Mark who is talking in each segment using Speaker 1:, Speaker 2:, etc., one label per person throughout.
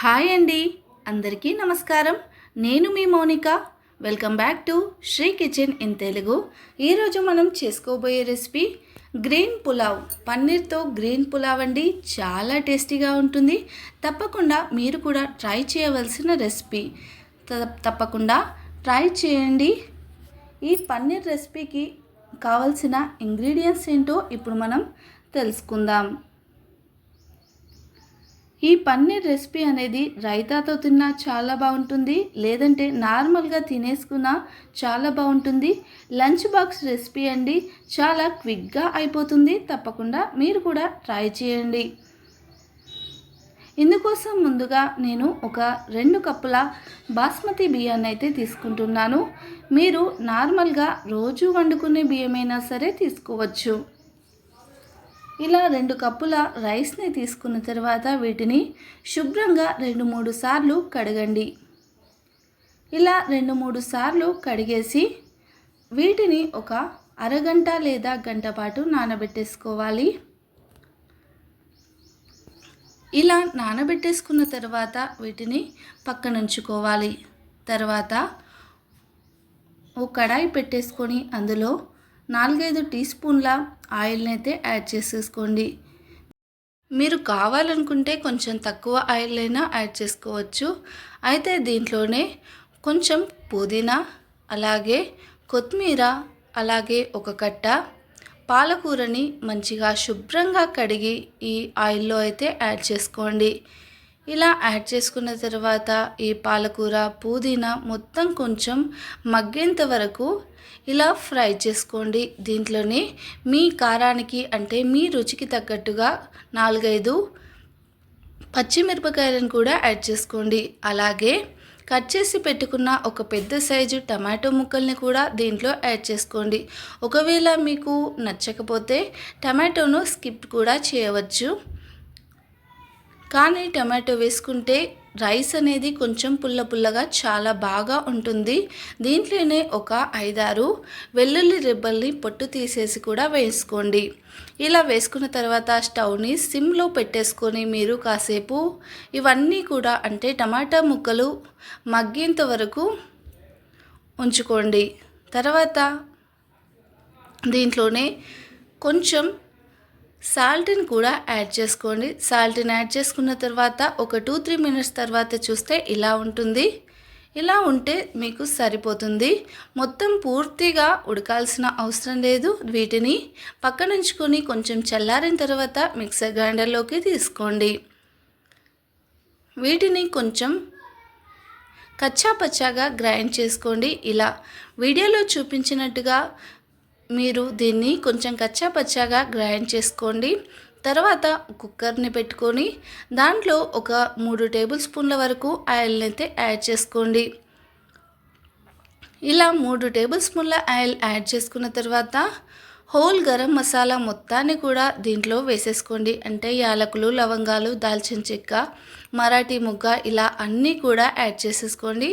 Speaker 1: Hi అండి, అందరికీ నమస్కారం. నేను మీ Mounika. Welcome back to Sri kitchen in Telugu. ఈరోజు మనం చేసుకోబోయే రెసిపీ గ్రీన్ పులావ్. పన్నీర్తో గ్రీన్ పులావ్ అండి. చాలా టేస్టీగా ఉంటుంది. తప్పకుండా మీరు కూడా ట్రై చేయవలసిన రెసిపీ. తప్పకుండా ట్రై చేయండి. ఈ పన్నీర్ రెసిపీకి కావలసిన ఇంగ్రీడియంట్స్ ఏంటో ఇప్పుడు మనం తెలుసుకుందాం. ఈ పన్నీర్ రెసిపీ అనేది రైతాతో తిన్నా చాలా బాగుంటుంది, లేదంటే నార్మల్గా తినేసుకున్నా చాలా బాగుంటుంది. లంచ్ బాక్స్ రెసిపీ అండి, చాలా క్విక్గా అయిపోతుంది. తప్పకుండా మీరు కూడా ట్రై చేయండి. ఇందుకోసం ముందుగా నేను ఒక 2 కప్పుల బాస్మతి బియ్యాన్ని అయితే తీసుకుంటున్నాను. మీరు నార్మల్గా రోజు వండుకునే బియ్యమైనా సరే తీసుకోవచ్చు. ఇలా 2 కప్పుల రైస్ని తీసుకున్న తర్వాత వీటిని శుభ్రంగా 2-3 సార్లు కడగండి. ఇలా 2-3 సార్లు కడిగేసి వీటిని ఒక అరగంట లేదా గంట పాటు నానబెట్టేసుకోవాలి. ఇలా నానబెట్టేసుకున్న తర్వాత వీటిని పక్కనుంచుకోవాలి. తర్వాత ఓ కడాయి పెట్టేసుకొని అందులో 4-5 టీ స్పూన్ల ఆయిల్ని అయితే యాడ్ చేసేసుకోండి. మీరు కావాలనుకుంటే కొంచెం తక్కువ ఆయిల్ అయినా యాడ్ చేసుకోవచ్చు. అయితే దీంట్లోనే కొంచెం పుదీనా, అలాగే కొత్తిమీర, అలాగే ఒక కట్ట పాలకూరని మంచిగా శుభ్రంగా కడిగి ఈ ఆయిల్లో అయితే యాడ్ చేసుకోండి. ఇలా యాడ్ చేసుకున్న తర్వాత ఈ పాలకూర, పుదీనా మొత్తం కొంచెం మగ్గేంత వరకు ఇలా ఫ్రై చేసుకోండి. దీంట్లోనే మీ కారానికి అంటే మీ రుచికి తగ్గట్టుగా 4-5 పచ్చిమిరపకాయలను కూడా యాడ్ చేసుకోండి. అలాగే కట్ చేసి పెట్టుకున్న ఒక పెద్ద సైజు టమాటో ముక్కల్ని కూడా దీంట్లో యాడ్ చేసుకోండి. ఒకవేళ మీకు నచ్చకపోతే టమాటోను స్కిప్ కూడా చేయవచ్చు. కానీ టమాటో వేసుకుంటే రైస్ అనేది కొంచెం పుల్లగా చాలా బాగా ఉంటుంది. దీంట్లోనే ఒక 5-6 వెల్లుల్లి రెబ్బల్ని పొట్టు తీసేసి కూడా వేసుకోండి. ఇలా వేసుకున్న తర్వాత స్టవ్ని సిమ్లో పెట్టేసుకొని మీరు కాసేపు ఇవన్నీ కూడా అంటే టమాటా ముక్కలు మగ్గేంత వరకు ఉంచుకోండి. తర్వాత దీంట్లోనే కొంచెం సాల్ట్ని కూడా యాడ్ చేసుకోండి. సాల్ట్ని యాడ్ చేసుకున్న తర్వాత ఒక 2-3 మినిట్స్ తర్వాత చూస్తే ఇలా ఉంటుంది. ఇలా ఉంటే మీకు సరిపోతుంది. మొత్తం పూర్తిగా ఉడకాల్సిన అవసరం లేదు. వీటిని పక్కనుంచుకొని కొంచెం చల్లారిన తర్వాత మిక్సర్ గ్రైండర్లోకి తీసుకోండి. వీటిని కొంచెం కచ్చా పచ్చాగా గ్రైండ్ చేసుకోండి. ఇలా వీడియోలో చూపించినట్టుగా మీరు దీన్ని కొంచెం కచ్చా పచ్చాగా గ్రైండ్ చేసుకోండి. తర్వాత కుక్కర్ని పెట్టుకొని దాంట్లో ఒక 3 టేబుల్ స్పూన్ల వరకు ఆయిల్ని అయితే యాడ్ చేసుకోండి. ఇలా 3 టేబుల్ స్పూన్ల ఆయిల్ యాడ్ చేసుకున్న తర్వాత హోల్ గరం మసాలా మొత్తాన్ని కూడా దీంట్లో వేసేసుకోండి. అంటే యాలకులు, లవంగాలు, దాల్చిన చెక్క, మరాఠీ మొగ్గ ఇలా అన్నీ కూడా యాడ్ చేసేసుకోండి.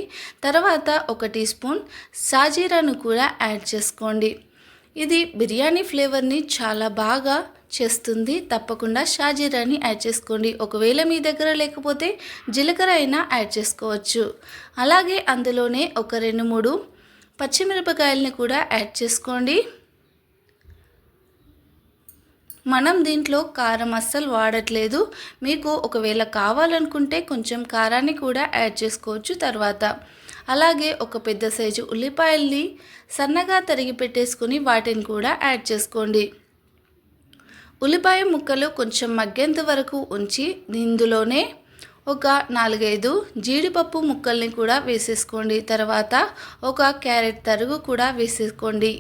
Speaker 1: తర్వాత ఒక టీ స్పూన్ సాజీరాను కూడా యాడ్ చేసుకోండి. ఇది బిర్యానీ ఫ్లేవర్ని చాలా బాగా చేస్తుంది. తప్పకుండా షాజీరాని యాడ్ చేసుకోండి. ఒకవేళ మీ దగ్గర లేకపోతే జీలకర్ర అయినా యాడ్ చేసుకోవచ్చు. అలాగే అందులోనే ఒక 2-3 పచ్చిమిరపకాయలని కూడా యాడ్ చేసుకోండి. మనం దీంట్లో కారం అస్సలు వాడట్లేదు. మీకు ఒకవేళ కావాలనుకుంటే కొంచెం కారాన్ని కూడా యాడ్ చేసుకోవచ్చు తర్వాత. అలాగే ఒక పెద్ద సైజు ఉల్లిపాయల్ని సన్నగా తరిగి పెట్టేసుకుని వాటిని కూడా యాడ్ చేసుకోండి. ఉల్లిపాయ ముక్కలు కొంచెం మగ్గేంత వరకు ఉంచి ఇందులోనే ఒక 4-5 జీడిపప్పు ముక్కల్ని కూడా వేసేసుకోండి. తర్వాత ఒక క్యారెట్ తరుగు కూడా వేసేసుకోండి.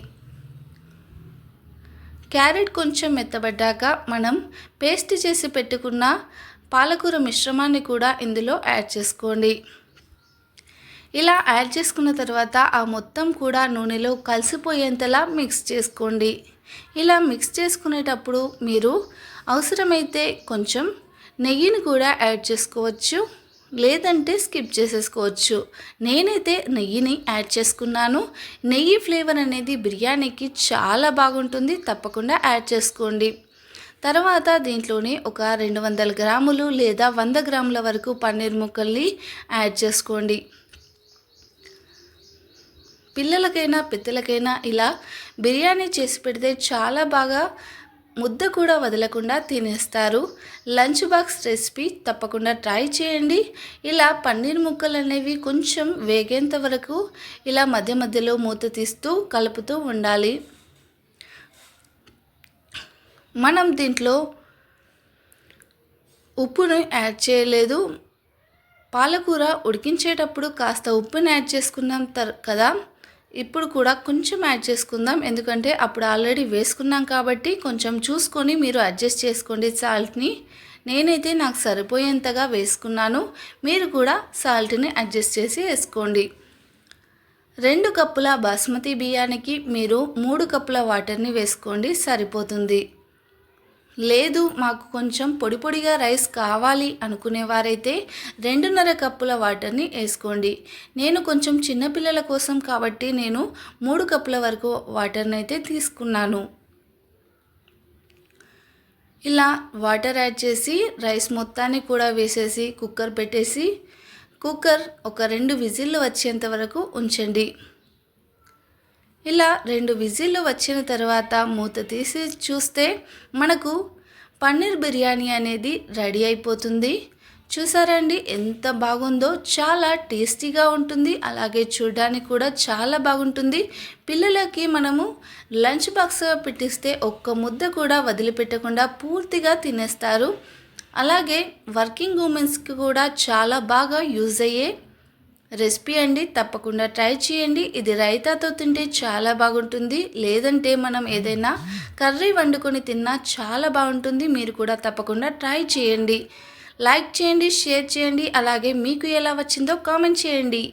Speaker 1: క్యారెట్ కొంచెం మెత్తబడ్డాక మనం పేస్ట్ చేసి పెట్టుకున్న పాలకూర మిశ్రమాన్ని కూడా ఇందులో యాడ్ చేసుకోండి. ఇలా యాడ్ చేసుకున్న తర్వాత ఆ మొత్తం కూడా నూనెలో కలిసిపోయేంతలా మిక్స్ చేసుకోండి. ఇలా మిక్స్ చేసుకునేటప్పుడు మీరు అవసరమైతే కొంచెం నెయ్యిని కూడా యాడ్ చేసుకోవచ్చు, లేదంటే స్కిప్ చేసేసుకోవచ్చు. నేనైతే నెయ్యిని యాడ్ చేసుకున్నాను. నెయ్యి ఫ్లేవర్ అనేది బిర్యానీకి చాలా బాగుంటుంది. తప్పకుండా యాడ్ చేసుకోండి. తర్వాత దీంట్లోనే ఒక 200 గ్రాములు లేదా 100 గ్రాముల వరకు పన్నీర్ ముక్కల్ని యాడ్ చేసుకోండి. పిల్లలకైనా పెద్దలకైనా ఇలా బిర్యానీ చేసి పెడితే చాలా బాగా ముద్ద కూడా వదలకుండా తినేస్తారు. లంచ్ బాక్స్ రెసిపీ తప్పకుండా ట్రై చేయండి. ఇలా పన్నీర్ ముక్కలు అనేవి కొంచెం వేగేంత వరకు ఇలా మధ్య మధ్యలో మూత తీస్తూ కలుపుతూ ఉండాలి. మనం దీంట్లో ఉప్పును యాడ్ చేయలేదు. పాలకూర ఉడికించేటప్పుడు కాస్త ఉప్పుని యాడ్ చేసుకున్నాం కదా, ఇప్పుడు కూడా కొంచెం యాడ్ చేసుకుందాం. ఎందుకంటే అప్పుడు ఆల్రెడీ వేసుకున్నాం కాబట్టి కొంచెం చూసుకొని మీరు అడ్జస్ట్ చేసుకోండి సాల్ట్ని. నేనైతే నాకు సరిపోయేంతగా వేసుకున్నాను. మీరు కూడా సాల్ట్ని అడ్జస్ట్ చేసి వేసుకోండి. 2 కప్పుల బాస్మతి బియ్యానికి మీరు 3 కప్పుల వాటర్ని వేసుకోండి, సరిపోతుంది. లేదు మాకు కొంచెం పొడి పొడిగా రైస్ కావాలి అనుకునేవారైతే 2.5 కప్పుల వాటర్ని వేసుకోండి. నేను కొంచెం చిన్నపిల్లల కోసం కాబట్టి నేను 3 కప్పుల వరకు వాటర్ని అయితే తీసుకున్నాను. ఇలా వాటర్ యాడ్ చేసి రైస్ మొత్తాన్ని కూడా వేసేసి కుక్కర్ పెట్టేసి కుక్కర్ ఒక 2 విజిల్లు వచ్చేంత వరకు ఉంచండి. ఇలా 2 విజిల్లు వచ్చిన తర్వాత మూత తీసి చూస్తే మనకు పన్నీర్ బిర్యానీ అనేది రెడీ అయిపోతుంది. చూసారండి ఎంత బాగుందో, చాలా టేస్టీగా ఉంటుంది, అలాగే చూడడానికి కూడా చాలా బాగుంటుంది. పిల్లలకి మనము లంచ్ బాక్స్ పెట్టిస్తే ఒక్క ముద్ద కూడా వదిలిపెట్టకుండా పూర్తిగా తినేస్తారు. అలాగే వర్కింగ్ ఉమెన్స్కి కూడా చాలా బాగా యూజ్ అయ్యే రెసిపీ అండి. తప్పకుండా ట్రై చేయండి. ఇది రైతాతో తింటే చాలా బాగుంటుంది, లేదంటే మనం ఏదైనా కర్రీ వండుకొని తిన్నా చాలా బాగుంటుంది. మీరు కూడా తప్పకుండా ట్రై చేయండి. లైక్ చేయండి, షేర్ చేయండి, అలాగే మీకు ఎలా వచ్చిందో కామెంట్ చేయండి.